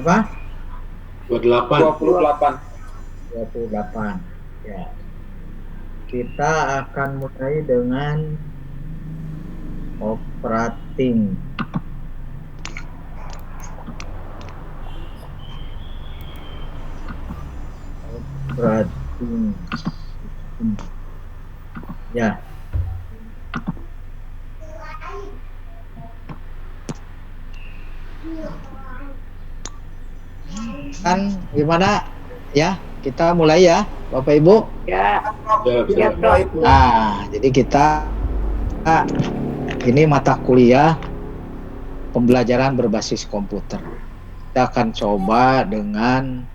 apa? 28. 28. 28. Ya. Kita akan mulai dengan operating. Operating system. Ya. Kan gimana? Ya, kita mulai ya, Bapak Ibu. Ya, Siap, siap, siap. Prof. Nah, jadi kita ini mata kuliah pembelajaran berbasis komputer. Kita akan coba dengan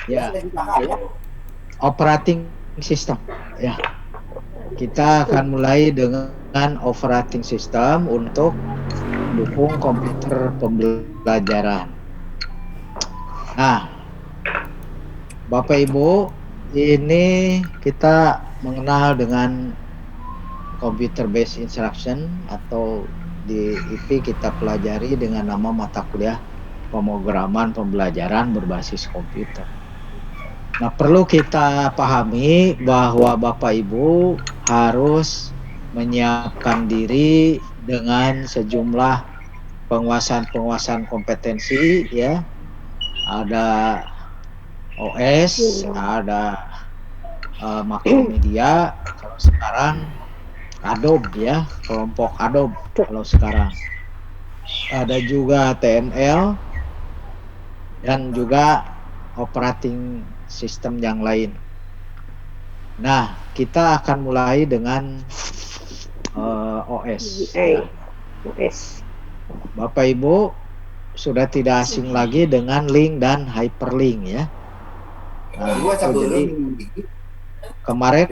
ya, operating system. Ya, kita akan mulai dengan operating system untuk mendukung komputer pembelajaran. Nah, Bapak Ibu, ini kita mengenal dengan computer based instruction atau di IP kita pelajari dengan nama mata kuliah pemrograman pembelajaran berbasis komputer. Nah, perlu kita pahami bahwa Bapak Ibu harus menyiapkan diri dengan sejumlah penguasaan kompetensi ya. Ada OS, ada makromedia. Kalau sekarang Adobe ya, kelompok Adobe kalau sekarang. Ada juga TML dan juga operating system yang lain. Nah, kita akan mulai dengan OS. Ya. OS. Bapak Ibu sudah tidak asing lagi dengan link dan hyperlink ya. Nah, jadi kemarin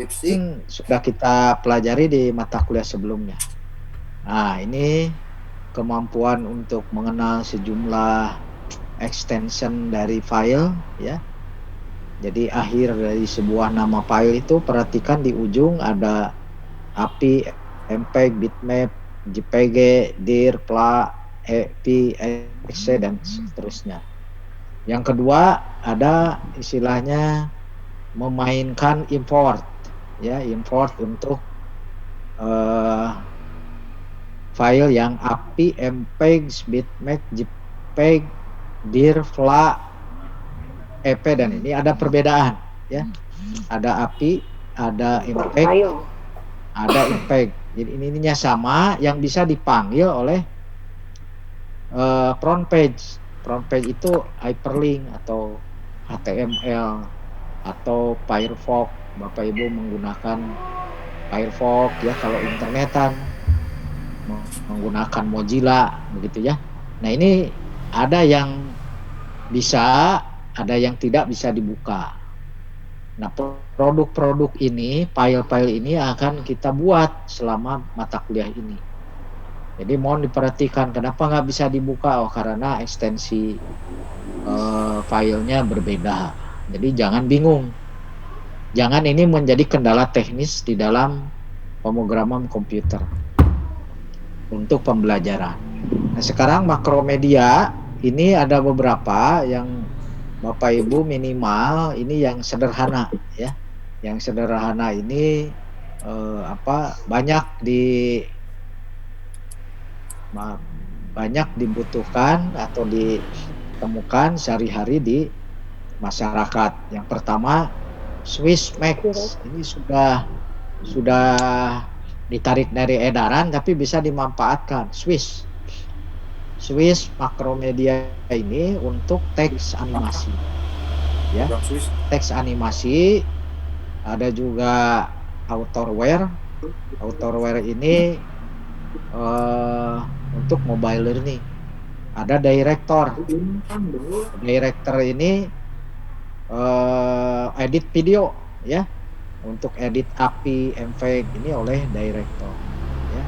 sudah kita pelajari di mata kuliah sebelumnya. Nah, ini kemampuan untuk mengenal sejumlah extension dari file ya. Jadi akhir dari sebuah nama file itu perhatikan di ujung ada API, MPEG, bitmap, JPG, DIR, PLA, EP, exe dan seterusnya. Yang kedua ada istilahnya memainkan import ya, import untuk file yang API, MPEG, bitmap, JPEG, DIR, FLA, EP dan ini ada perbedaan ya. Ada API, ada MPEG, ada MPEG. Jadi ininya sama yang bisa dipanggil oleh front page. Front page itu hyperlink atau HTML atau Firefox. Bapak Ibu menggunakan Firefox ya, kalau internetan menggunakan Mozilla begitu ya. Nah, ini ada yang bisa, ada yang tidak bisa dibuka. Nah, produk-produk ini, file-file ini akan kita buat selama mata kuliah ini. Jadi mohon diperhatikan kenapa nggak bisa dibuka, karena ekstensi filenya berbeda. Jadi jangan bingung. Jangan ini menjadi kendala teknis di dalam pemrograman komputer untuk pembelajaran. Nah, sekarang makromedia ini ada beberapa yang Bapak Ibu minimal ini yang sederhana ya. Yang sederhana ini banyak dibutuhkan atau ditemukan sehari-hari di masyarakat. Yang pertama Swiss Max. Ini sudah ditarik dari edaran tapi bisa dimanfaatkan. Swiss Makromedia ini untuk teks animasi. Ya. Teks animasi, ada juga Authorware. Authorware ini untuk mobile learning. Ada Director. Director ini edit video ya. Untuk edit API, MPEG ini oleh Director ya.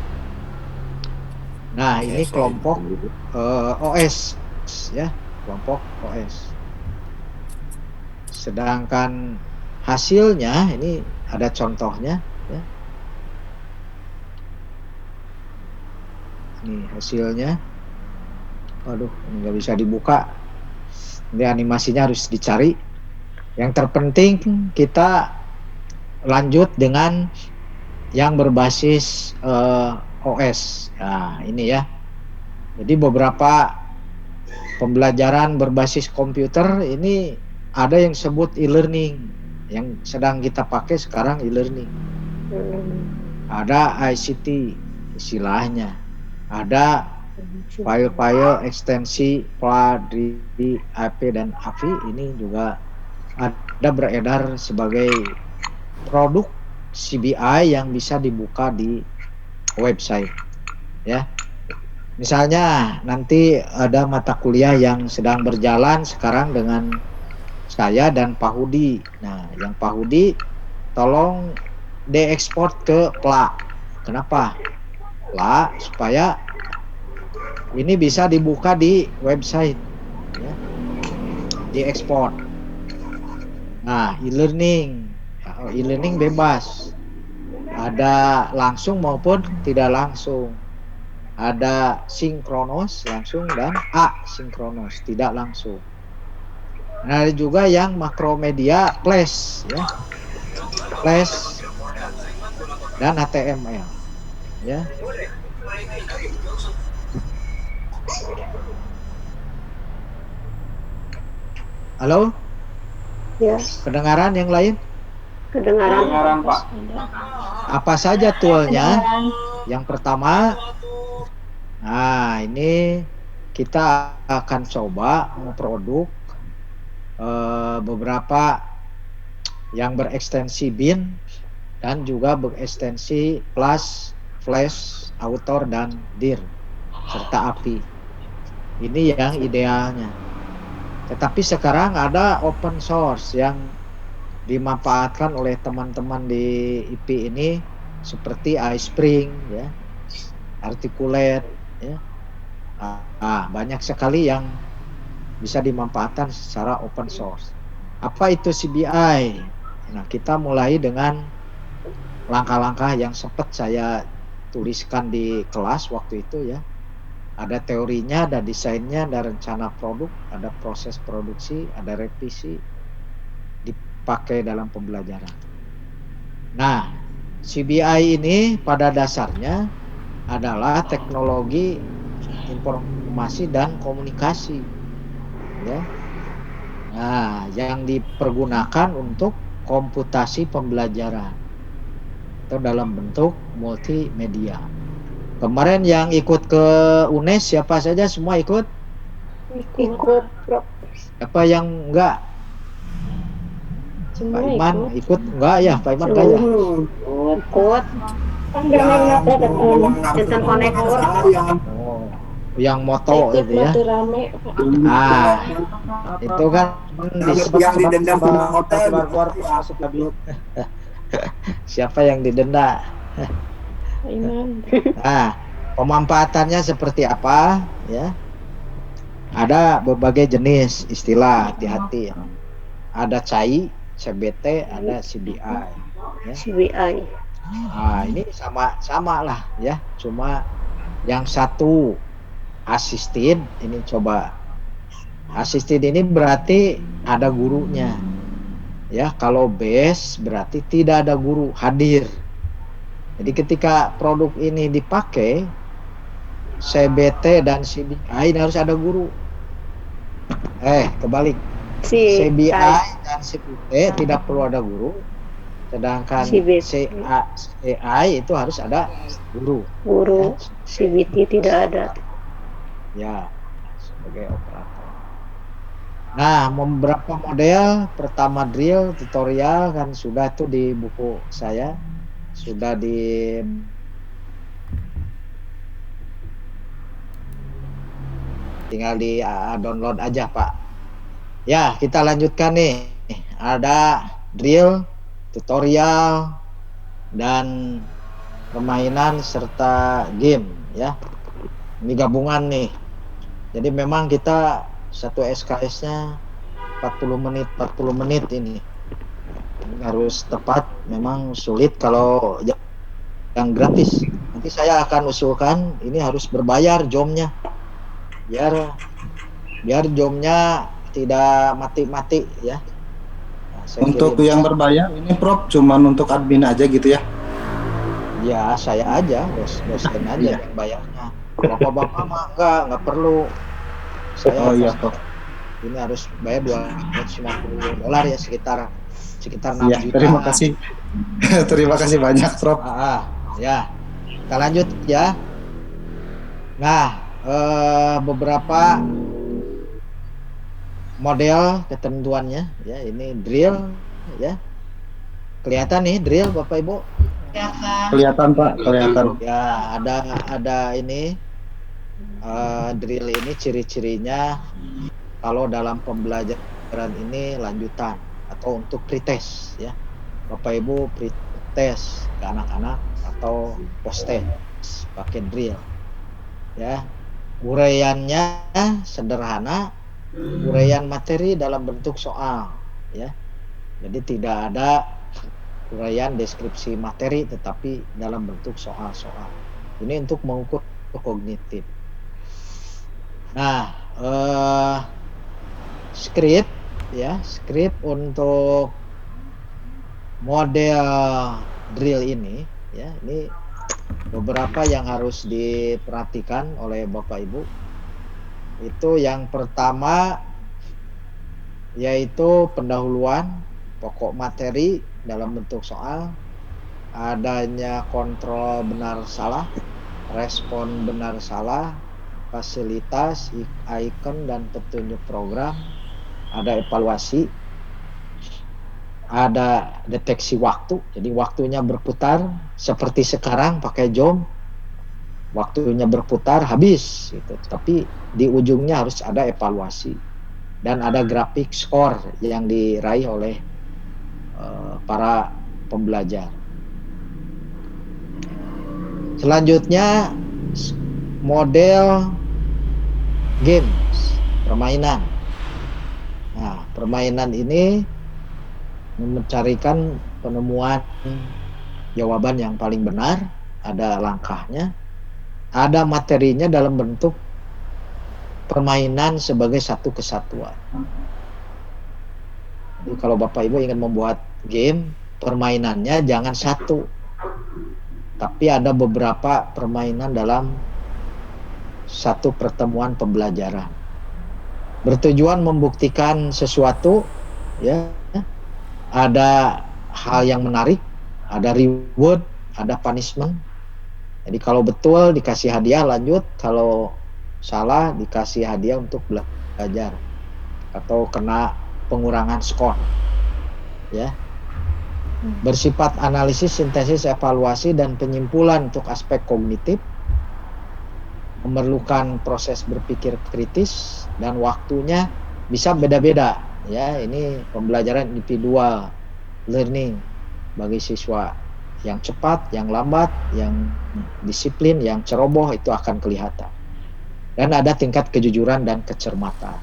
Nah, ini kelompok OS ya, kelompok OS. Sedangkan hasilnya ini ada contohnya ya. Ini hasilnya. Waduh, ini nggak bisa dibuka. Ini animasinya harus dicari. Yang terpenting kita lanjut dengan yang berbasis OS. Nah, ini ya. Jadi beberapa pembelajaran berbasis komputer ini ada yang sebut e-learning. Yang sedang kita pakai sekarang e-learning. Ada ICT istilahnya. Ada file-file ekstensi PLA, IP dan AVI ini juga ada beredar sebagai produk CBI yang bisa dibuka di website ya. Misalnya nanti ada mata kuliah yang sedang berjalan sekarang dengan saya dan Pak Hudi. Nah, yang Pak Hudi tolong diekspor ke PLA. Kenapa? PLA supaya ini bisa dibuka di website ya. Diekspor. Nah, e-learning bebas. Ada langsung maupun tidak langsung. Ada sinkronos langsung dan asinkronos tidak langsung. Nah, ada juga yang makromedia flash ya. Flash dan HTML ya. Halo? Ya, Kedengaran yang lain? kedengaran Pak. Apa saja toolnya? Yang pertama, nah ini kita akan coba memproduk beberapa yang berekstensi bin dan juga berekstensi plus, flash, author dan dir serta API. Ini yang idealnya. Tetapi sekarang ada open source yang dimanfaatkan oleh teman-teman di IP ini seperti iSpring ya, Articulate ya. Banyak sekali yang bisa dimanfaatkan secara open source. Apa itu CBI? Nah, kita mulai dengan langkah-langkah yang sempat saya tuliskan di kelas waktu itu ya. Ada teorinya, ada desainnya, ada rencana produk, ada proses produksi, ada revisi, dipakai dalam pembelajaran. Nah, CBI ini pada dasarnya adalah teknologi informasi dan komunikasi ya. Nah, yang dipergunakan untuk komputasi pembelajaran atau dalam bentuk multimedia. Kemarin yang ikut ke UNES siapa saja? Semua ikut? Ikut, Bro. Apa yang enggak? Pak Iman ikut enggak ya? Pak Iman enggak ya? Ikut. Tentang konektor. Oh, yang moto itu ya. Ah, itu kan disebut yang didenda keluar masuk label. Siapa yang didenda? Nah, pemanfaatannya seperti apa ya? Ada berbagai jenis istilah, hati-hati ya. Ada CAI, CBT, ada CBI ya. CBI. Nah, ini sama lah ya, cuma yang satu asistin, ini coba asistin ini berarti ada gurunya ya. Kalau base berarti tidak ada guru hadir. Jadi ketika produk ini dipakai CBT dan CBI ini harus ada guru. Kebalik. CBI dan CBT tidak perlu ada guru. Sedangkan CAI itu harus ada guru. Guru, CBT tidak ada. Ya, sebagai operator. Nah, beberapa model, pertama drill, tutorial kan sudah tuh di buku saya. Sudah tinggal di download aja, Pak. Ya, kita lanjutkan nih. Ada drill, tutorial, dan permainan serta game ya. Ini gabungan nih. Jadi memang kita satu SKS-nya 40 menit ini. harus tepat, memang sulit kalau yang gratis. Nanti saya akan usulkan ini harus berbayar jomnya, biar jomnya tidak mati-mati ya. Nah, saya Untuk kirim. yang berbayar ini Prof cuman untuk admin aja gitu ya? Ya saya aja, dosen aja Iya. yang bayarnya. Bapak-bapak mah nggak perlu. Oh Saya iya pasti Prof. ini harus bayar $250 ya, sekitar 6 Iya, terima jutaan. kasih. Terima kasih banyak Prof. Ya, kita lanjut ya. Nah, beberapa model ketentuannya ya, ini drill ya. Kelihatan nih drill Bapak Ibu? Kelihatan Pak, kelihatan. Ya, ada ini drill ini ciri-cirinya kalau dalam pembelajaran ini lanjutan atau untuk pretest ya. Bapak Ibu pretest ke anak-anak atau post test pakai drill ya. Uraiannya sederhana, uraian materi dalam bentuk soal ya. Jadi tidak ada uraian deskripsi materi tetapi dalam bentuk soal-soal. Ini untuk mengukur kognitif. Nah, script ya, script untuk model drill ini ya, ini beberapa yang harus diperhatikan oleh Bapak Ibu. Itu yang pertama yaitu pendahuluan pokok materi dalam bentuk soal, adanya kontrol benar salah, respon benar salah, fasilitas, icon dan petunjuk program, ada evaluasi, ada deteksi waktu, jadi waktunya berputar seperti sekarang pakai jom, waktunya berputar habis gitu. Tapi di ujungnya harus ada evaluasi dan ada grafik skor yang diraih oleh para pembelajar. Selanjutnya model games, permainan. Nah, permainan ini mencarikan penemuan jawaban yang paling benar, ada langkahnya, ada materinya dalam bentuk permainan sebagai satu kesatuan. Jadi kalau Bapak Ibu ingin membuat game, permainannya jangan satu, tapi ada beberapa permainan dalam satu pertemuan pembelajaran. Bertujuan membuktikan sesuatu, ya, ada hal yang menarik, ada reward, ada punishment. Jadi kalau betul dikasih hadiah lanjut, kalau salah dikasih hadiah untuk belajar atau kena pengurangan skor. Ya. Bersifat analisis, sintesis, evaluasi dan penyimpulan untuk aspek kognitif, memerlukan proses berpikir kritis dan waktunya bisa beda-beda. Ya, ini pembelajaran individual learning bagi siswa yang cepat, yang lambat, yang disiplin, yang ceroboh itu akan kelihatan. Dan ada tingkat kejujuran dan kecermatan.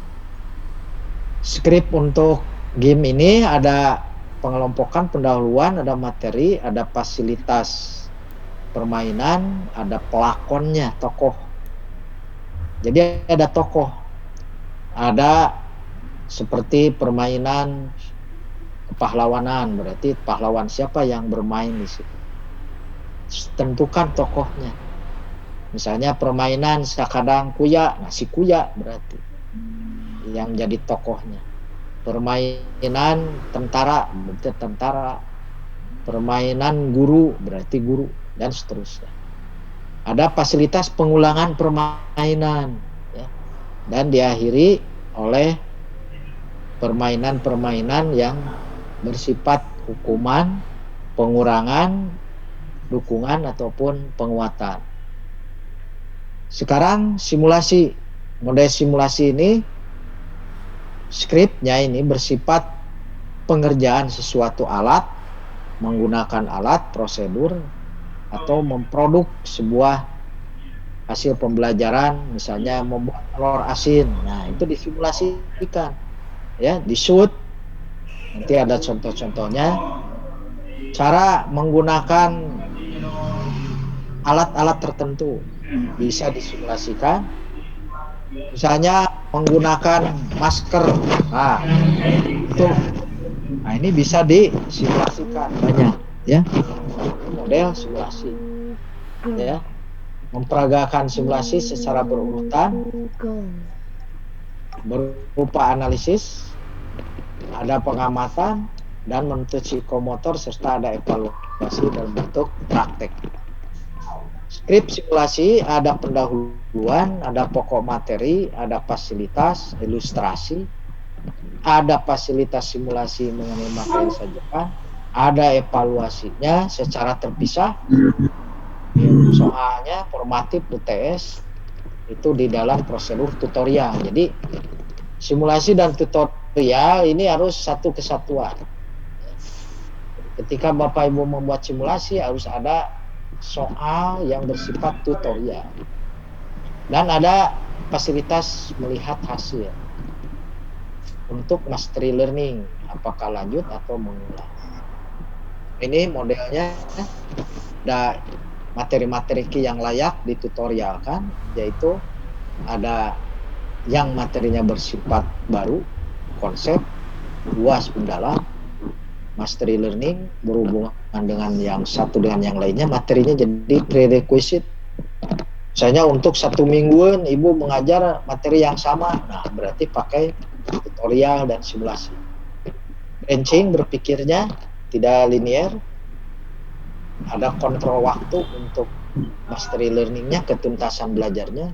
Skrip untuk game ini ada pengelompokan, pendahuluan, ada materi, ada fasilitas permainan, ada pelakonnya, tokoh. Jadi ada tokoh, ada seperti permainan kepahlawanan, berarti pahlawan siapa yang bermain di situ. Tentukan tokohnya. Misalnya permainan sakadang kuya, nah si kuya berarti yang jadi tokohnya. Permainan tentara berarti tentara. Permainan guru berarti guru dan seterusnya. Ada fasilitas pengulangan permainan ya. Dan diakhiri oleh permainan-permainan yang bersifat hukuman, pengurangan, dukungan ataupun penguatan. Sekarang simulasi. Model simulasi ini skripnya ini bersifat pengerjaan sesuatu alat, menggunakan alat, prosedur, atau memproduk sebuah hasil pembelajaran, misalnya membuat telur asin. Nah, itu disimulasikan. Ya, di shoot Nanti ada contoh-contohnya. Cara menggunakan alat-alat tertentu bisa disimulasikan. Misalnya menggunakan masker. Nah, itu. Nah, ini bisa disimulasikan banyak, ya. Model simulasi, ya. Memperagakan simulasi secara berurutan berupa analisis, ada pengamatan dan menuntut psikomotor serta ada evaluasi dalam bentuk praktek. Skrip simulasi ada pendahuluan, ada pokok materi, ada fasilitas, ilustrasi, ada fasilitas simulasi mengenai materi saja, ada evaluasinya secara terpisah, soalnya formatif UTS itu di dalam prosedur tutorial. Jadi simulasi dan tutorial ini harus satu kesatuan. Ketika Bapak Ibu membuat simulasi harus ada soal yang bersifat tutorial dan ada fasilitas melihat hasil untuk mastery learning, apakah lanjut atau mengulang. Ini modelnya ada materi-materi yang layak ditutorialkan, yaitu ada yang materinya bersifat baru, konsep, luas mendalam, mastery learning berhubungan dengan yang satu dengan yang lainnya, materinya jadi prerequisite. Misalnya untuk 1 mingguan Ibu mengajar materi yang sama, nah berarti pakai tutorial dan simulasi. Branching berpikirnya tidak linear, ada kontrol waktu untuk mastery learningnya, ketuntasan belajarnya,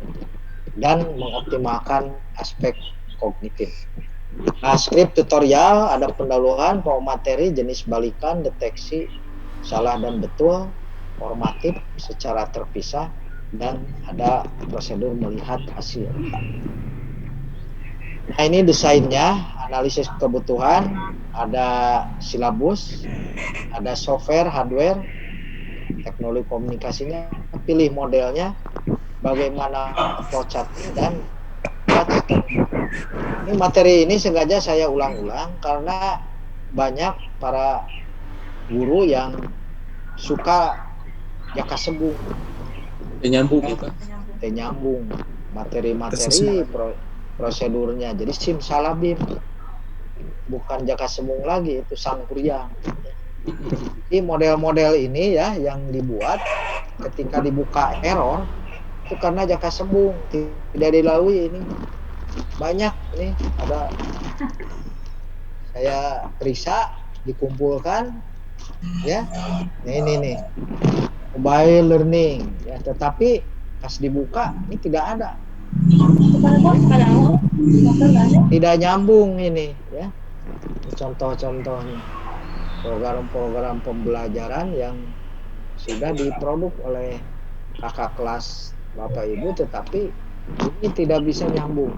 dan mengoptimalkan aspek kognitif. Nah, skrip tutorial ada pendahuluan, pokok materi, jenis balikan, deteksi salah dan betul, formatif secara terpisah, dan ada prosedur melihat hasil. Nah, ini desainnya, analisis kebutuhan, ada silabus, ada software, hardware, teknologi komunikasinya, pilih modelnya, bagaimana flowchartnya, dan ini materi ini sengaja saya ulang-ulang karena banyak para guru yang suka jaka sembung, Nyambung ya Pak. nyambung materi-materi prosedurnya, jadi simsalabim, bukan jaka sembung lagi, itu sangkuriang. Jadi model-model ini ya yang dibuat ketika dibuka error itu karena jaka sembung tidak dilalui. Ini banyak, ini ada saya periksa, dikumpulkan ya. Ini nih mobile learning ya, tetapi pas dibuka ini tidak ada, tidak nyambung ini ya. Contoh-contohnya program-program pembelajaran yang sudah diproduk oleh kakak kelas Bapak Ibu, tetapi ini tidak bisa nyambung.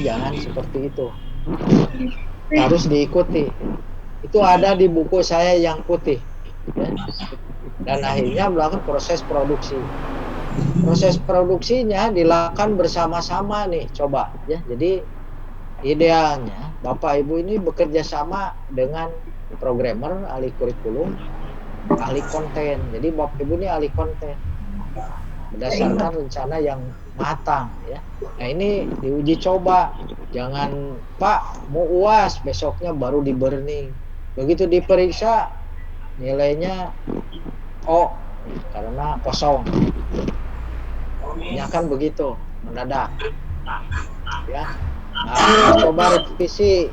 Jangan seperti itu, harus diikuti. Itu ada di buku saya yang putih ya. Dan akhirnya melakukan proses produksi. Proses produksinya dilakukan bersama-sama nih, coba ya. Jadi idealnya Bapak Ibu ini bekerja sama dengan programmer, ahli kurikulum, ahli konten. Jadi Bapak Ibu ini ahli konten berdasarkan rencana yang matang ya. Nah, ini diuji coba. Jangan Pak mau UAS besoknya baru di burning. Begitu diperiksa nilainya O karena kosong. Ya kan begitu, mendadak ya. Nah, coba revisi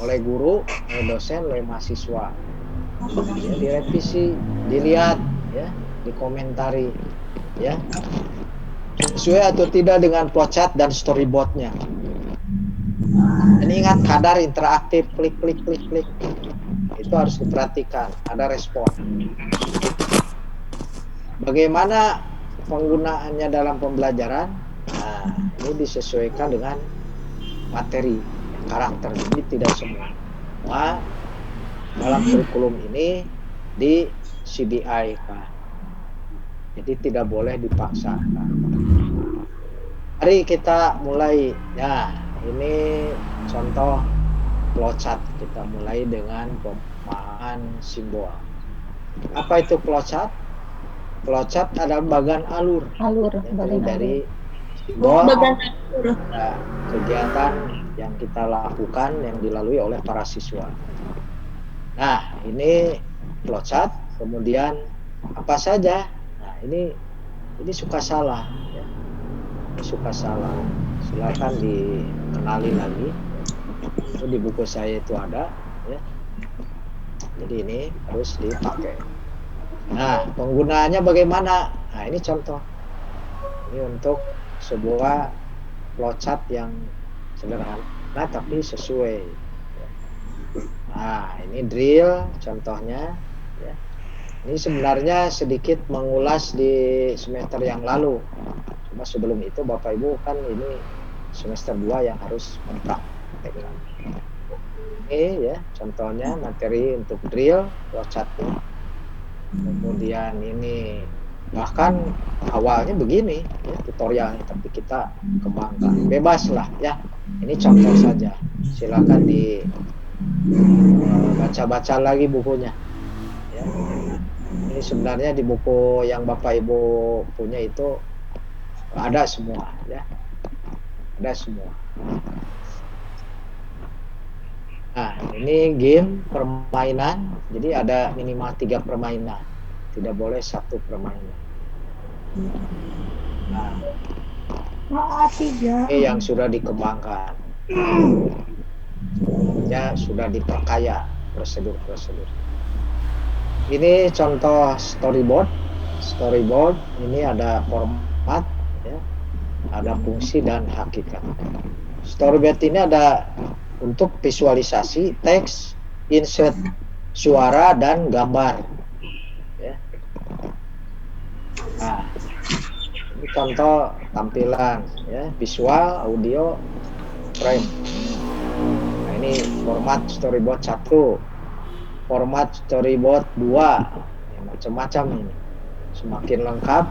oleh guru, oleh dosen, oleh mahasiswa ya, direvisi, dilihat ya, dikomentari ya, sesuai atau tidak dengan flowchart dan storyboardnya. Dan ingat, kadar interaktif, klik itu harus diperhatikan, ada respon. Bagaimana penggunaannya dalam pembelajaran? Nah, ini disesuaikan dengan materi, karakter. Jadi tidak semua dalam kurikulum ini di CBI Pak. Jadi tidak boleh dipaksakan. Mari kita mulai. Nah, ini contoh flowchart. Kita mulai dengan pemahaman simbol. Apa itu flowchart? Flowchart adalah bagan alur. Alur, Ya, bagian dari alur. simbol Bagan ada kegiatan yang kita lakukan yang dilalui oleh para siswa. Nah, ini flowchart. Kemudian apa saja? Nah, ini suka salah. Ya. Ini suka salah. Silakan dikenali lagi. Itu di buku saya itu ada. Ya. Jadi ini harus dipakai. Nah, penggunaannya bagaimana? Nah, ini contoh. Ini untuk sebuah flowchart yang sederhana tapi sesuai. Nah, ini drill contohnya. Ya. Ini sebenarnya sedikit mengulas di semester yang lalu. Cuma sebelum itu Bapak Ibu kan ini semester 2 yang harus mempraktekkan. Ini ya contohnya materi untuk drill flowchartnya. Kemudian ini bahkan awalnya begini ya, tutorialnya, tapi kita kembangkan, bebas lah ya. Ini contoh saja, silakan baca-baca lagi bukunya ya. Ini sebenarnya di buku yang Bapak Ibu punya itu ada semua ya, ada semua. Nah, ini game permainan, jadi ada minimal 3 permainan, tidak boleh 1 permainan. Nah, ini yang sudah dikembangkan, ya sudah diperkaya prosedur-prosedur. Ini contoh storyboard. Storyboard ini ada format, ya, ada fungsi dan hakikat. Storyboard ini ada untuk visualisasi, teks, insert suara dan gambar. Ya. Nah, ini contoh tampilan, ya, visual, audio, frame. Nah, ini format storyboard 1, format storyboard 2, ya, macam-macam ini. Semakin lengkap,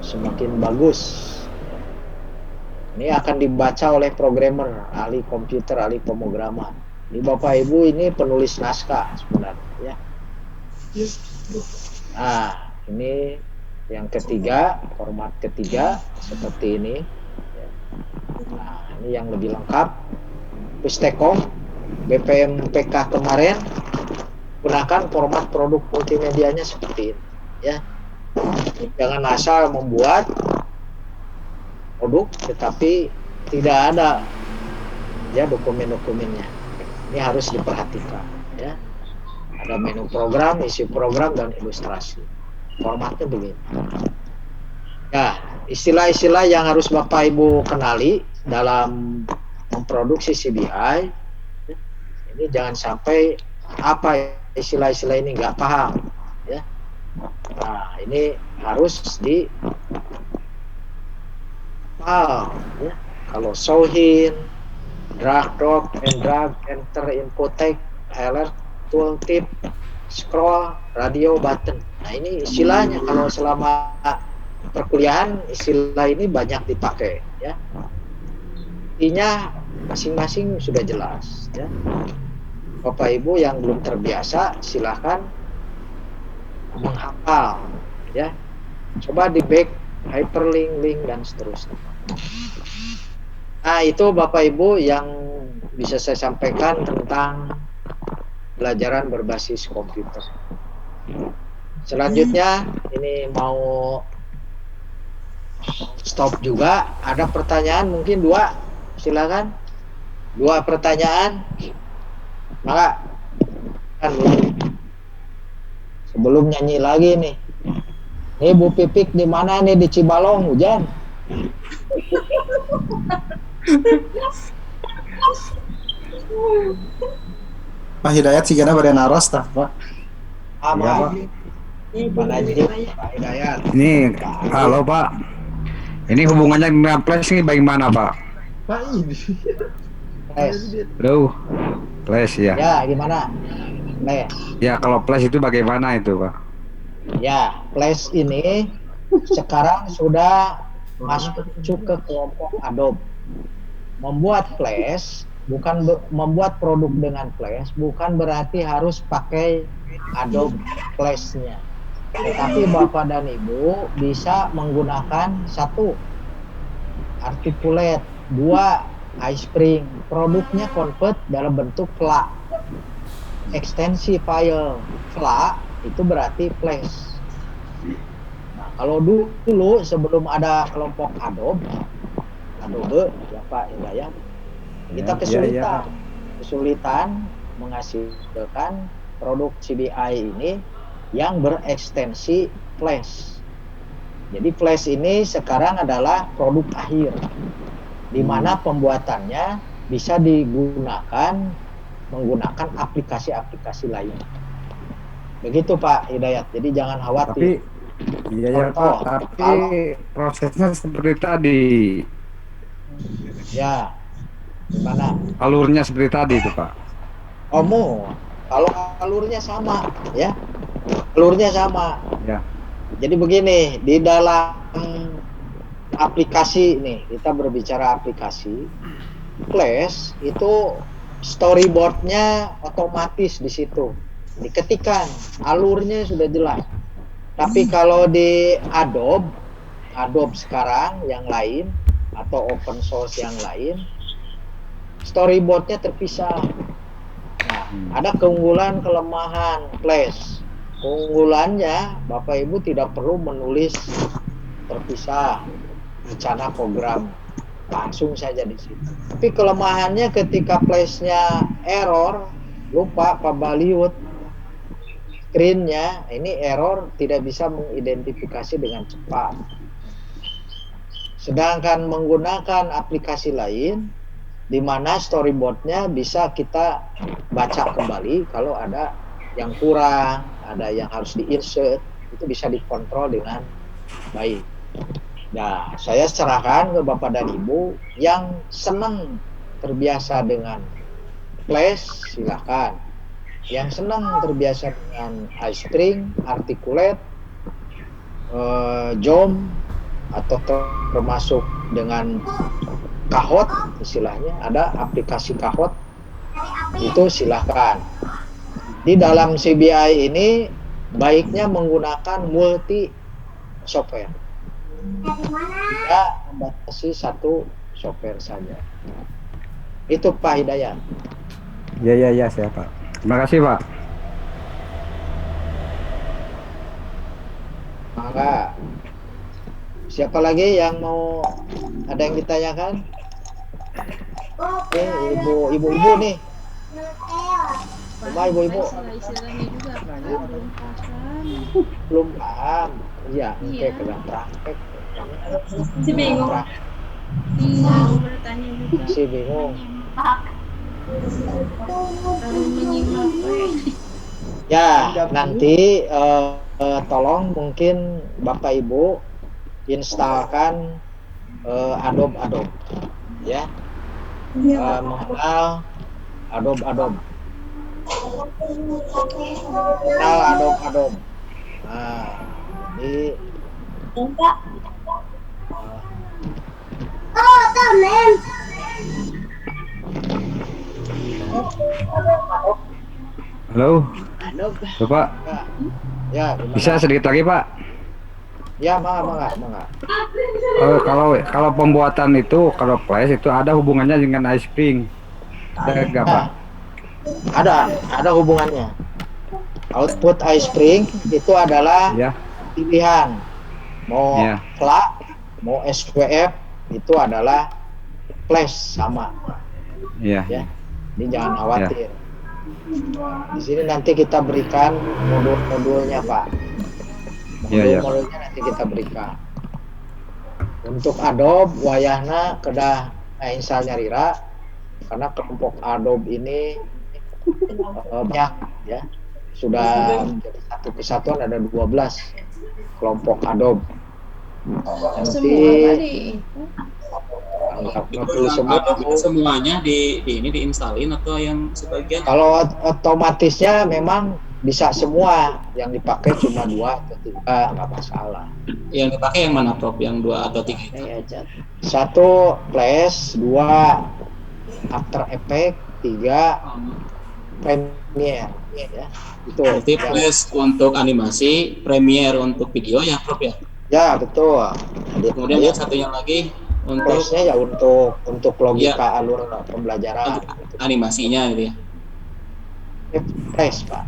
semakin bagus. Ini akan dibaca oleh programmer, ahli komputer, ahli pemrograman. Ini Bapak Ibu ini penulis naskah sebenarnya ya. Nah, ini yang ketiga, format ketiga seperti ini. Nah, ini yang lebih lengkap. Pustekom, BPMPK kemarin gunakan format produk multimedianya seperti ini ya. Jangan asal membuat produk tetapi tidak ada ya dokumen-dokumennya. Ini harus diperhatikan ya. Ada menu program, isi program dan ilustrasi. Formatnya begini. Nah, istilah-istilah yang harus Bapak Ibu kenali dalam memproduksi CBI. Ini jangan sampai apa istilah-istilah ini nggak paham ya. Nah, ini harus di ya. Kalau show-in, drag, drop, and drag, enter, input, text, alert, tooltip, scroll, radio, button. Nah, ini istilahnya kalau selama perkuliahan istilah ini banyak dipakai ya. Intinya masing-masing sudah jelas ya. Bapak Ibu yang belum terbiasa silahkan menghafal ya. Coba di back hyperlink, link dan seterusnya. Nah, itu Bapak Ibu yang bisa saya sampaikan tentang pelajaran berbasis komputer. Selanjutnya ini mau stop juga. Ada pertanyaan mungkin 2. Silakan. 2 pertanyaan. Maka kan sebelum nyanyi lagi nih. Nih Bu Pipik di mana nih, di Cibalong hujan? Pak Hidayat sih kena pada naros tah, Pak. Apa? Iya, Pak. Mana aja Pak Hidayat? Ini, halo Pak. Ini hubungannya dengan Flash ini bagaimana Pak? Flash. Halo, Flash ya. Ya, gimana? Nih. Ya kalau Flash itu bagaimana itu Pak? Ya, Flash ini sekarang sudah masuk ke kelompok Adobe. Membuat Flash membuat produk dengan Flash bukan berarti harus pakai Adobe Flash-nya. Tetapi Bapak dan Ibu bisa menggunakan satu Articulate, dua iSpring. Produknya convert dalam bentuk FLA. Ekstensi file FLA itu berarti Flash. Nah, kalau dulu sebelum ada kelompok Adobe ya Pak Hidayat, kita kesulitan menghasilkan produk CBI ini yang berekstensi Flash. Jadi Flash ini sekarang adalah produk akhir, di mana pembuatannya bisa menggunakan aplikasi-aplikasi lain. Begitu Pak Hidayat. Jadi jangan khawatir. Iya Pak. Tapi prosesnya seperti tadi. Ya, gimana? Alurnya seperti tadi itu Pak. Kalau alurnya sama, ya. Alurnya sama. Ya. Jadi begini, di dalam aplikasi nih, kita berbicara aplikasi, Flash itu storyboardnya otomatis di situ, diketikkan, alurnya sudah jelas. Tapi kalau di Adobe sekarang yang lain atau open source yang lain, storyboardnya terpisah. Nah, ada keunggulan kelemahan Flash. Keunggulannya, Bapak Ibu tidak perlu menulis terpisah rencana program, langsung saja di situ. Tapi kelemahannya ketika Flash-nya error, lupa Pak Baliut, screen-nya ini error, tidak bisa mengidentifikasi dengan cepat. Sedangkan menggunakan aplikasi lain, di mana storyboard-nya bisa kita baca kembali kalau ada yang kurang, ada yang harus di-insert, itu bisa dikontrol dengan baik. Nah, saya serahkan ke Bapak dan Ibu yang senang terbiasa dengan Flash, silakan. Yang senang terbiasa dengan iSpring, Articulate, Jom, atau termasuk dengan Kahot, istilahnya ada aplikasi Kahot, itu silakan. Di dalam CBI ini baiknya menggunakan multi software, tidak membatasi satu software saja. Itu Pak Hidayat. Ya siap Pak. Terima kasih Pak. Maka siapa lagi yang mau ada yang ditanyakan? Oke, ibu nih. Coba ibu-ibu. Istilahnya juga Pak, Belum paham. Iya, oke, kena praktek. Si bingung. Bertanya juga. Masih bingung. Harus menyimak. Ya, nanti tolong mungkin Bapak Ibu instalkan Adobe, ya. Mengenal Adobe. Kenal Adobe. Nah, ini Halo. Bapak. Ya, gimana? Bisa sedikit lagi Pak? Ya, mangga. Kalau pembuatan itu, kalau Flash itu ada hubungannya dengan iSpring. Ada nggak Pak? Ada hubungannya. Output iSpring itu adalah pilihan. Mau FLA, mau SVF, itu adalah Flash sama. Ya. Jadi jangan khawatir. Di sini nanti kita berikan modul-modulnya Pak. Modul-modulnya nanti kita berikan. Untuk Adobe wayahna kedah install nyarira, karena kelompok Adobe ini banyak, ya. Sudah menjadi satu kesatuan, ada 12 kelompok Adobe. Nanti semuanya diinstalin atau yang sebagian? Kalau otomatisnya memang bisa semua, yang dipakai cuma 2 atau 3 nggak masalah. Yang dipakai yang mana Prof? Yang 2 atau 3 itu? Satu Flash, 2 After Effects, 3 Premiere ya. Itu. Berarti Flash untuk animasi, Premiere untuk video ya Prof ya. Ya, betul. Jadi, Kemudian yang satunya lagi untuk Flash-nya ya untuk logika alur pembelajaran. animasinya gitu ya. Flash, Pak.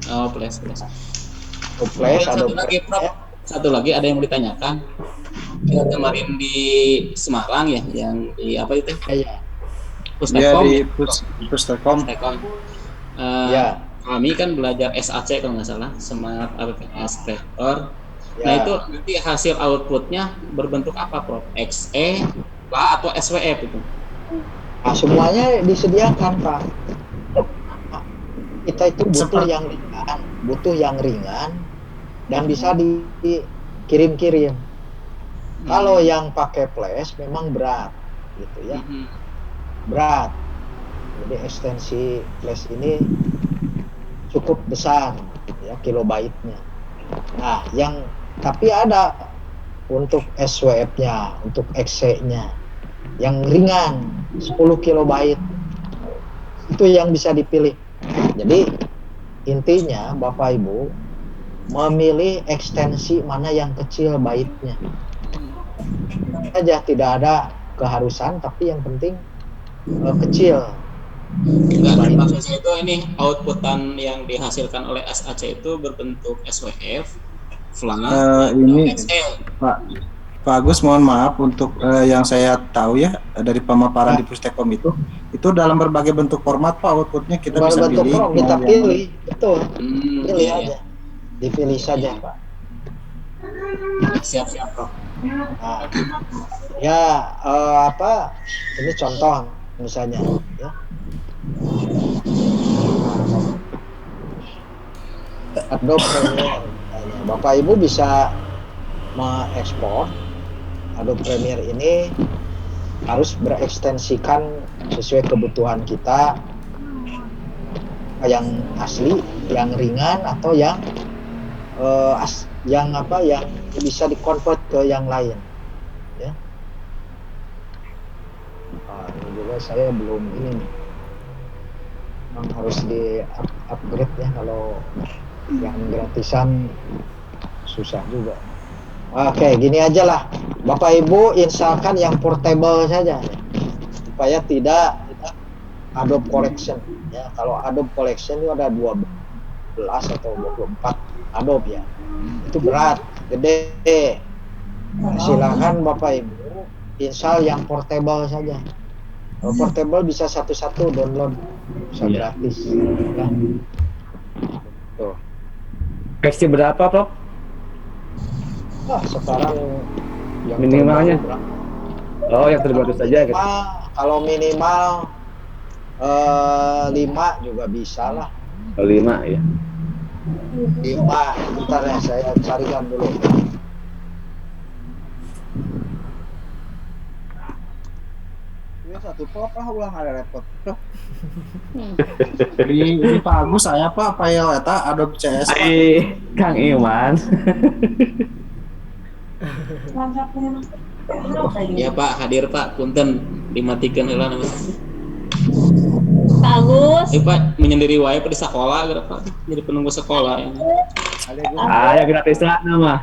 Oh, Flash. Untuk Flash ada Satu lagi Prof, satu lagi ada yang mau ditanyakan. Yang kemarin di Semarang ya, yang di apa itu? ya. Dia Pustekom. di Pustekom. Pustekom. Ya. Kami kan belajar SAC kalau nggak salah, Smart Application Creator. Ya. Nah itu nanti hasil outputnya berbentuk apa Prof? XE, lah atau SWF itu? Nah, semuanya disediakan, Pak. Kita itu butuh yang ringan dan bisa dikirim-kirim. Kalau yang pakai flash memang berat, gitu ya, berat. Jadi ekstensi flash ini cukup besar, ya, kilobyte-nya. Nah, tapi ada untuk SWF-nya, untuk XE-nya, yang ringan 10 kilobyte. Itu yang bisa dipilih. Jadi intinya Bapak Ibu memilih ekstensi mana yang kecil byte-nya. Saja tidak ada keharusan, tapi yang penting kecil. Enggak, maksud saya itu ini outputan yang dihasilkan oleh SAC itu berbentuk SWF, flash, Ini XL. Pak Agus, mohon maaf untuk yang saya tahu ya dari pemaparan di Pustekom itu dalam berbagai bentuk format Pak, outputnya kita bisa pilih. Kita pilih, betul. Pilih Iya, aja, dipilih saja Pak. Siap Prof. Nah, ya ini contoh misalnya ya. Adobe Premiere, Bapak Ibu bisa mengekspor Adobe Premiere ini harus berekstensikan sesuai kebutuhan kita, yang asli, yang ringan, atau yang yang bisa dikonvert ke yang lain ya. Nah, ini juga saya belum ini nih, memang harus di upgrade ya, kalau yang gratisan susah juga. Oke, gini aja lah Bapak Ibu, instalkan yang portable saja ya, supaya tidak Adobe Collection ya. Kalau Adobe Collection itu ada 12 atau 24 Adobe ya, itu berat, gede. Silakan Bapak Ibu install yang portable saja. Kalau portable bisa satu-satu download, bisa gratis ya. Tuh. Versi berapa Prof? Sekarang yang Minimalnya? terbaru Oh, yang terbaru saja gitu. kalau minimal 5 juga bisa lah. 5 ya. 5, bentar ya, saya carikan dulu. Ini satu ulang ada repot. Ini Pak Agus, saya Pak file eta Adobe CS Pak. Kang Iman. Ya Pak, hadir Pak, punten dimatikan heula nama. Pak Agus. Pak menyendiri wae di sekolah gitu Pak. Jadi penunggu sekolah ya. Yang gratisan nama.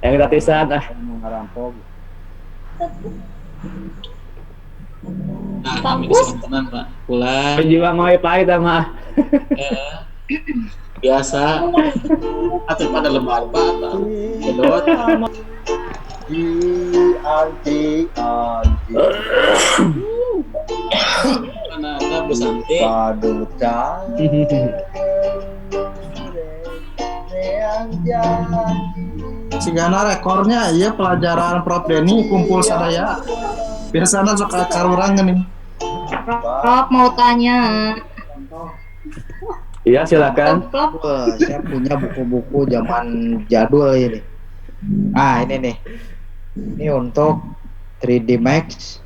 Yang gratisan Nah, kami disantunan Pak. Pulang. penjiwa mau pahit sama. Biasa. Atau pada lembar Pak. Kedot. Mana Bu Santi? Sigana rekornya iya pelajaran Prof Denny kumpul sadaya. Biasanya suka karurang nih. Prof mau tanya. Iya, silakan. Saya punya buku-buku zaman jadul ini. Ini nih. Ini untuk 3D Max.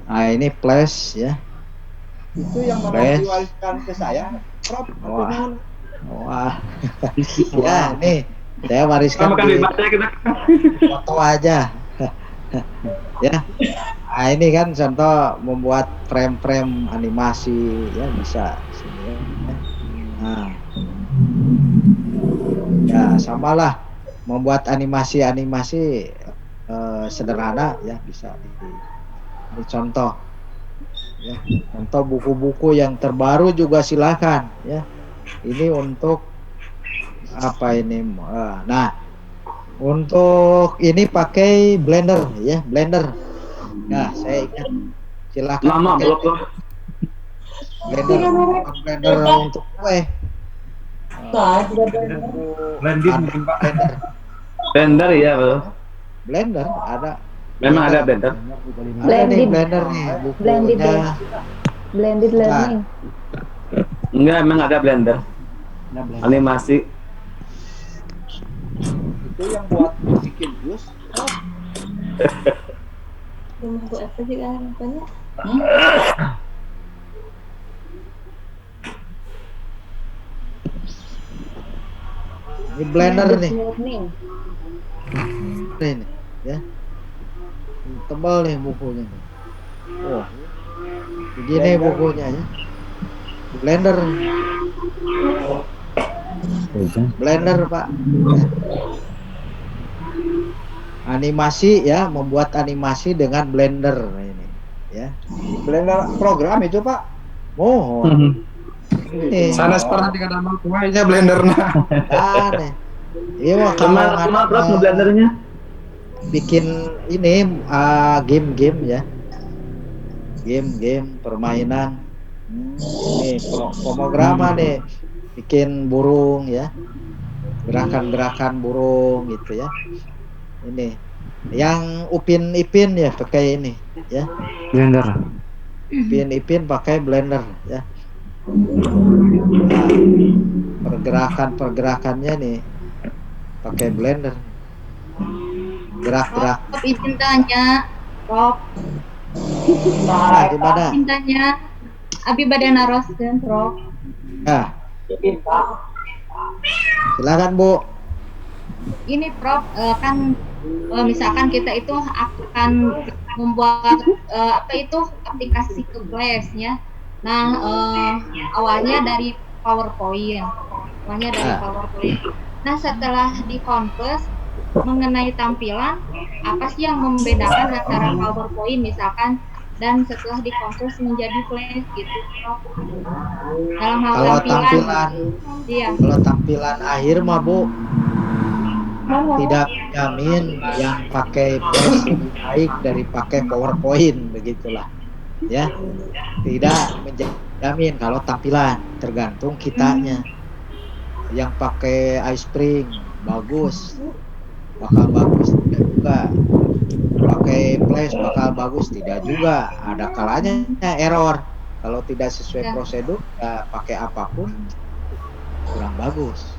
Nah, ini Flash ya. Itu yang Flash. diwariskan ke saya, Prof. Wah. Ya, nih. Saya wariskan Sama kan di dibaca kita. foto aja. Ya. Nah, ini kan contoh membuat frame-frame animasi ya bisa sini ya. Nah, ya samalah membuat animasi-animasi sederhana ya bisa ini contoh ya. Contoh buku-buku yang terbaru juga silakan ya. Ini untuk apa ini? Nah, untuk ini pakai Blender ya, Blender. Nah, saya ingat silakan Lama pakai blok. Blender, bukan Blender untuk kue. Blended mungkin Pak. Blender, Blender ya, Bro. Blender ada. Memang ada Blender. Ada nih Blended. Blender nih Blended bukunya. Blended learning. Enggak, emang ada Blender. Animasi. Itu yang buat bikin jus. Tunggu apa sih kan banyak? Ini Blender nih. Learning. Ini ya. Tebal nih bukunya. Oh. Begini bukunya ya. Blender. Blender, Pak. Animasi ya, membuat animasi dengan Blender ini ya. Blender program itu Pak. Mohon. Ini. Sanes pernah dikadang kuenya blenderna. Aneh. Iya, mah kalau Cuma Bro Blendernya. bikin ini game-game ya, game-game permainan. Nih pemrograman nih, bikin burung ya, gerakan-gerakan burung gitu ya. Ini yang Upin Ipin ya pakai ini ya, Blender. Upin Ipin pakai Blender ya. Nah, pergerakannya nih pakai Blender, gerak-gerak. Prof, izin tanya, Prof. Nah, gimana? Izin tanya, Abi badan naroskeun, Prof. Nah, silakan Bu. Ini Prof, kan misalkan kita itu akan membuat apa itu aplikasi ke Flash ya. Nah, awalnya dari PowerPoint. Nah, setelah di-convert mengenai tampilan, apa sih yang membedakan antara PowerPoint misalkan dan setelah di-convert menjadi Flash gitu, Prof? Dalam hal Kalau tampilan. Iya. Kalau tampilan akhir mah Bu tidak menjamin yang pakai Flash lebih baik dari pakai PowerPoint, begitulah ya. Tidak menjamin kalau tampilan, tergantung kitanya. Yang pakai iSpring bagus, bakal bagus, tidak juga. Pakai Flash bakal bagus, tidak juga. Ada kalanya error. Kalau tidak sesuai prosedur, ya pakai apapun kurang bagus.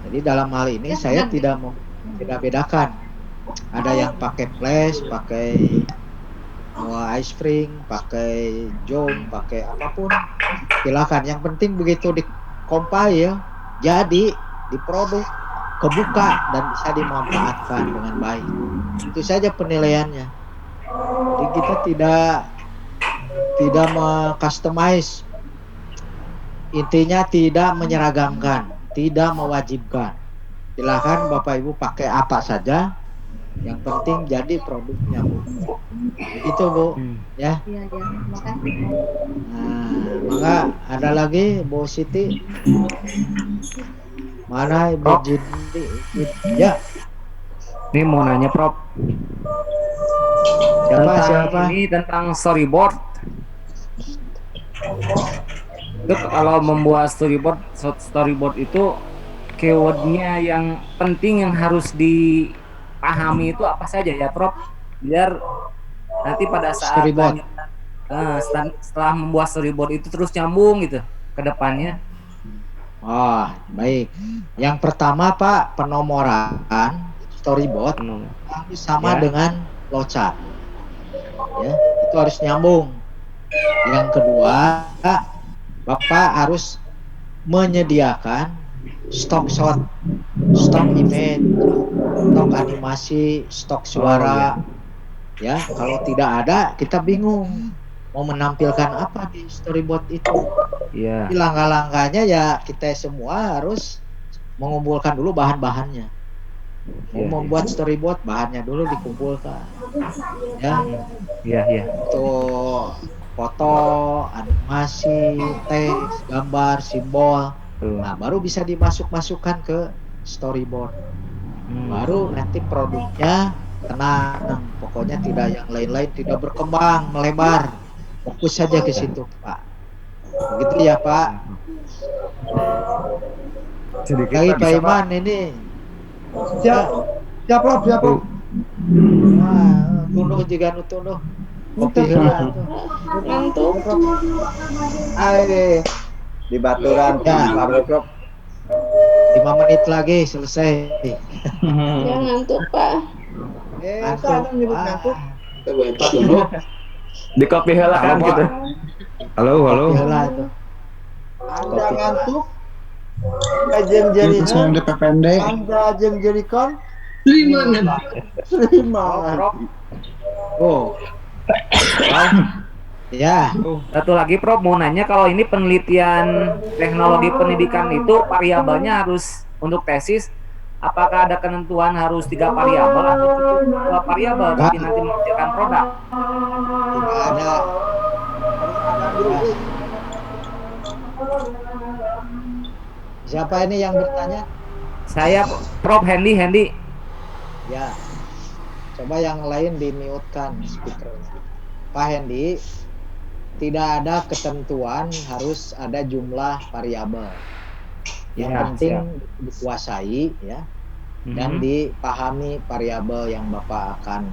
Jadi dalam hal ini saya tidak bedakan. Ada yang pakai Flash, pakai iSpring, pakai Zoom, pakai apapun. Silakan. Yang penting begitu di compile, jadi diproduk, kebuka dan bisa dimanfaatkan dengan baik. Itu saja penilaiannya. Jadi kita tidak customize. Intinya tidak menyeragamkan, tidak mewajibkan. Silakan Bapak Ibu pakai apa saja, yang penting jadi produknya Bu. Begitu Bu ya. Iya, makasih. Nah, maka ada lagi Bu Siti. Mana Ibu Jindi? Ya, Ini mau nanya Prof. siapa? Ini tentang storyboard. Itu kalau membuat storyboard itu keywordnya yang penting yang harus dipahami itu apa saja ya Prof? Biar nanti pada saat Storyboard. setelah membuat storyboard itu terus nyambung gitu ke depannya. Oh, baik. Yang pertama Pak, penomoran storyboard harus sama Ya. dengan flowchart. Ya, itu harus nyambung. Yang kedua, Bapak harus menyediakan stock shot, stock image, stock animasi, stock suara. Ya, kalau tidak ada kita bingung mau menampilkan apa di storyboard itu. Iya. Jadi langkah-langkahnya ya kita semua harus mengumpulkan dulu bahan-bahannya. Mau Iya, membuat storyboard, bahannya dulu dikumpulkan. Ya, Iya, iya. untuk foto, animasi, teks, gambar, simbol. Tuh. Nah, baru bisa dimasukkan ke storyboard. Baru nanti produknya tenang, pokoknya tidak yang lain-lain, tidak berkembang, melebar. Fokus saja ke situ, Pak. Begitu ya, Pak. Sedikit Lagi Pak, Pak bisa, Pak. Iman ini. Siap, siap Prof, siap Prof. Wah, tunduh juga tunduh. Kopi heula tuh. Ngantuk. Ayo, di baturan Ya. Prof. 5 menit lagi selesai. Ya ngantuk Pak. Saya nyebut ngantuk. Kita buat dulu. Di kopi heula kan gitu. Halo. Kopi heula tuh. Anda ngantuk. Kajian jadi Itu yang DPPND. Anda jeng jadikan. Terima. Terima. Oh. Ya, Satu lagi Prof, mau nanya kalau ini penelitian teknologi pendidikan itu variabelnya harus untuk tesis, apakah ada ketentuan harus 3 variabel atau cukup 2 variabel tapi nanti menghasilkan produk? tidak ada. Siapa ini yang bertanya? Saya Prof Hendy. Ya. Coba yang lain di-mute-kan speakernya. Pak Hendy, tidak ada ketentuan harus ada jumlah variabel. Yang Ya, penting siap. dikuasai ya dan dipahami variabel yang Bapak akan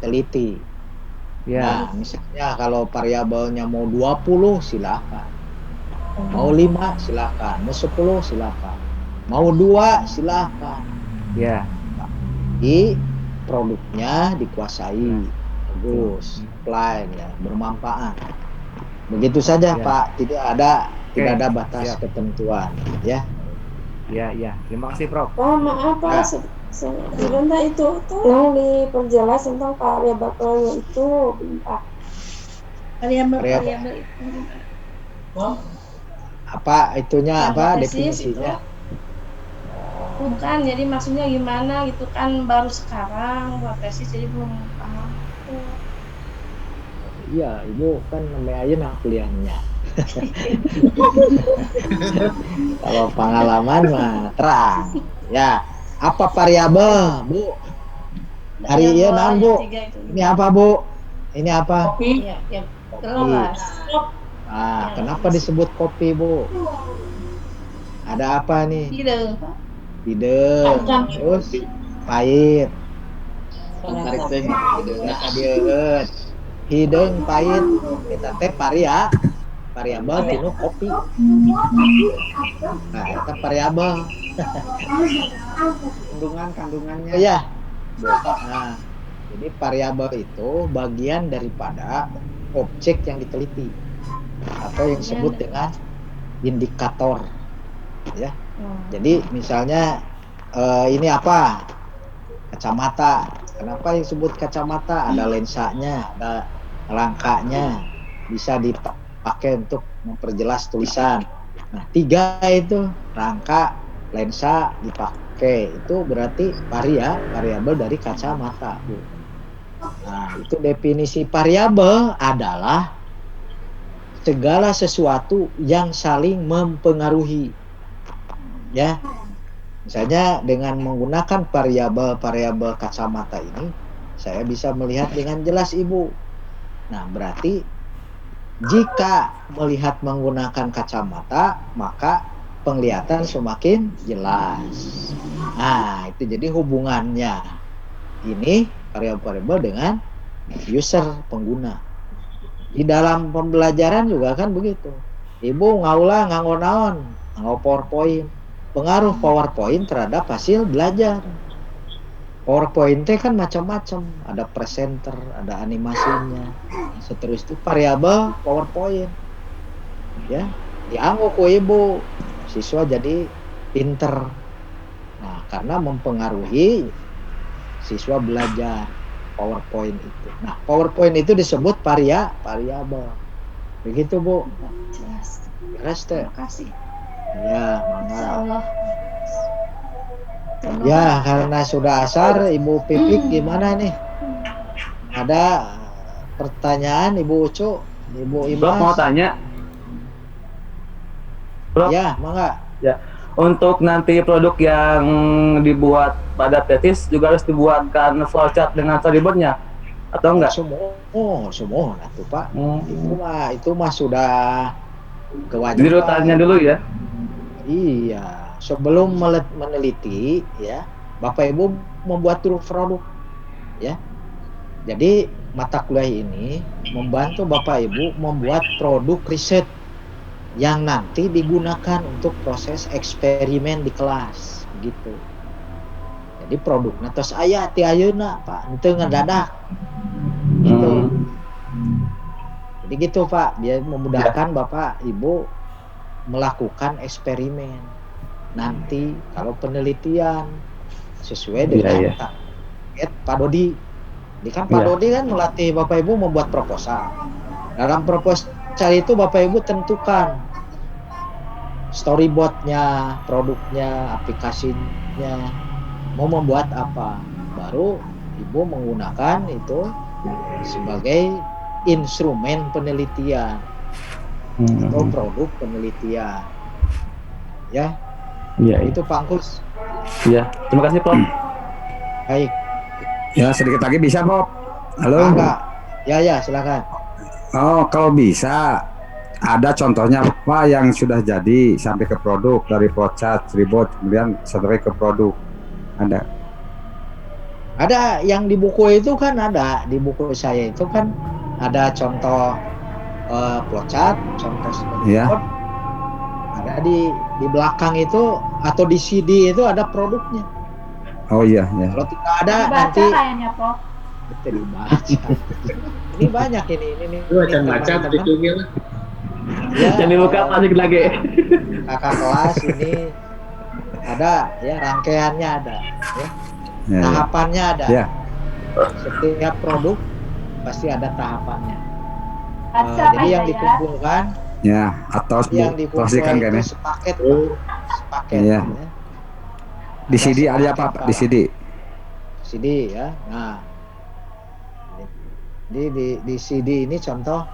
teliti. Ya. Nah, misalnya kalau variabelnya mau 20 silakan. Mau 5 silakan, mau 10 silakan. Mau 2 silakan. Ya. Di produknya dikuasai. Bagus, apply ya, bermanfaat. Begitu saja, Ya. Pak. Tidak ada batas siap. ketentuan, ya. Ya. Terima kasih Prof. Oh maaf Pak, sebentar itu yang diperjelas tentang variabelnya itu Pak. Variabel itu. Apa itunya Yang apa tesis definisinya? Bukan, jadi maksudnya gimana gitu kan baru sekarang buat tesis jadi belum paham. Iya, Ibu kan namanya aja nah kuliahnya. Kalau pengalaman mah terang. Ya, apa variabel, Bu? Hari iya naon, Bu? Ini apa, Bu? Ini apa? Iya, ya. Jelas. Nah, kenapa disebut kopi, Bu? Ada apa nih? Hidung, Pak. Hidung, terus pahit. Tarik teh. Kadieut. Hidung pahit. Kita teh variabel tinu kopi. Nah, itu variabel. Kandungannya. Iya. Nah, jadi variabel itu bagian daripada objek yang diteliti atau yang disebut dengan indikator. Ya. Jadi misalnya ini apa? Kacamata. Kenapa disebut kacamata? Ada lensanya, ada rangkanya, bisa dipakai untuk memperjelas tulisan. Nah, 3 itu rangka, lensa dipakai. Itu berarti variabel dari kacamata, Bu. Nah, itu definisi variabel adalah segala sesuatu yang saling mempengaruhi. Ya. Misalnya dengan menggunakan variabel kacamata ini, saya bisa melihat dengan jelas, Ibu. Nah, berarti jika melihat menggunakan kacamata, maka penglihatan semakin jelas. Nah, itu jadi hubungannya. Ini variabel dengan user, pengguna. Di dalam pembelajaran juga kan begitu. Ibu ngaulah nganggo naon? Nganggo PowerPoint. Pengaruh PowerPoint terhadap hasil belajar. PowerPoint kan macam-macam, ada presenter, ada animasinya. Seterusnya itu variabel PowerPoint. Ya, dianggo ku ibu, siswa jadi pinter. Nah, karena mempengaruhi siswa belajar. PowerPoint itu. Nah, PowerPoint itu disebut variabel. Begitu, Bu. Jelas. Beres teh. Terima kasih. Ya, Insya mangga. Allah. Terima Ya, kasih. karena sudah asar, Ibu Pipik gimana nih? Ada pertanyaan Ibu Ucu, Ibu Prof mau Imas? tanya, Prof, Ya, mangga. untuk nanti produk yang dibuat pada tesis juga harus dibuatkan flowchart dengan storyboardnya atau enggak? Semua, nah tuh Pak. Hmm. Itu mah sudah kewajiban. Jadi rutannya dulu ya? Iya, sebelum meneliti ya, Bapak Ibu membuat dulu produk ya. Jadi mata kuliah ini membantu Bapak Ibu membuat produk riset yang nanti digunakan untuk proses eksperimen di kelas gitu. Jadi produknya terus aya ti ayeuna Pak, henteu ngadadak. Gitu. Jadi gitu Pak, biar memudahkan Bapak Ibu melakukan eksperimen. Nanti kalau penelitian sesuai dengan target Pak Dodi. Ini kan Pak Dodi kan melatih Bapak Ibu membuat proposal. Dalam proposal itu Bapak Ibu tentukan storyboardnya, produknya, aplikasinya, mau membuat apa. Baru Ibu menggunakan itu sebagai instrumen penelitian atau produk penelitian. Ya, itu Pak Angkus. Iya, terima kasih Prof. Baik. Ya, sedikit lagi bisa, Prof. Halo. Enggak. Ya, silakan. Oh, kalau bisa ada contohnya apa yang sudah jadi sampai ke produk dari flowchart, storyboard, kemudian sampai ke produk. Ada yang di buku itu kan ada, di buku saya itu kan ada contoh flowchart, contoh storyboard. Ada di belakang itu atau di CD itu ada produknya. Oh iya. Kalau tidak ada nanti kayaknya Prof. Itu dibaca. Ini banyak ini. Itu akan baca itu gimana? Ya, Jangan dibuka masuk lagi. Kakak kelas ini ada ya, rangkaiannya ada ya. Tahapannya ada. Ya. Setiap produk pasti ada tahapannya. Jadi yang dikumpulkan atau yang pastikan kan ya. Sepaket. Iya. Ya. Di CD ada apa Pak? Di CD. CD ya. Nah. Di CD ini contoh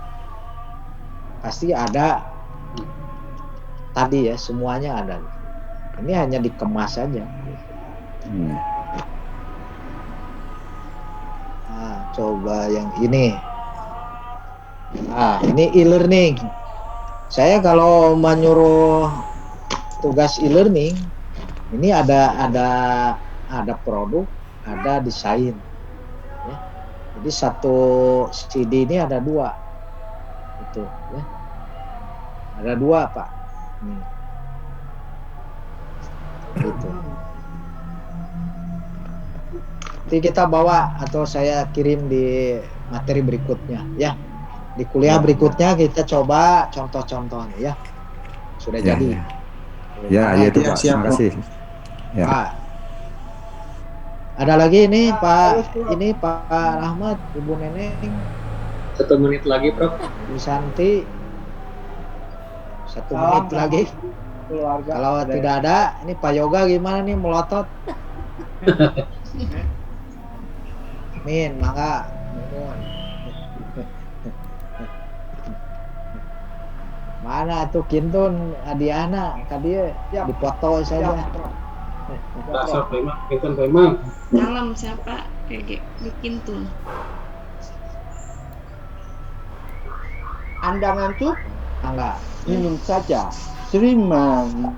pasti ada tadi ya, semuanya ada. Ini hanya dikemas saja. Nah, coba yang ini. Nah, ini e-learning. Saya kalau menyuruh tugas e-learning, ini ada produk, ada desain. Ya. Jadi satu CD ini ada dua. Itu ya. Ada dua Pak. Gitu. Nanti kita bawa atau saya kirim di materi berikutnya ya. Di kuliah berikutnya kita coba contoh-contohnya ya. Sudah jadi. Ya, itu Pak. Terima kasih. Ya. Pak. Ada lagi ini Pak Rahmat, Ibu Neneng. 1 menit lagi Prof. Bu Santi. 1 menit lagi. Keluarga. Kalau tidak ada, ini Pak Yoga gimana nih melotot? Min, mangga. Mohon. Mana tuh Kintun Adiana tadi dipoto saja. Dasar memang. Malam siapa kayak bikin tuh. Anda ngantuk? Enggak. Minum saja. Seriman.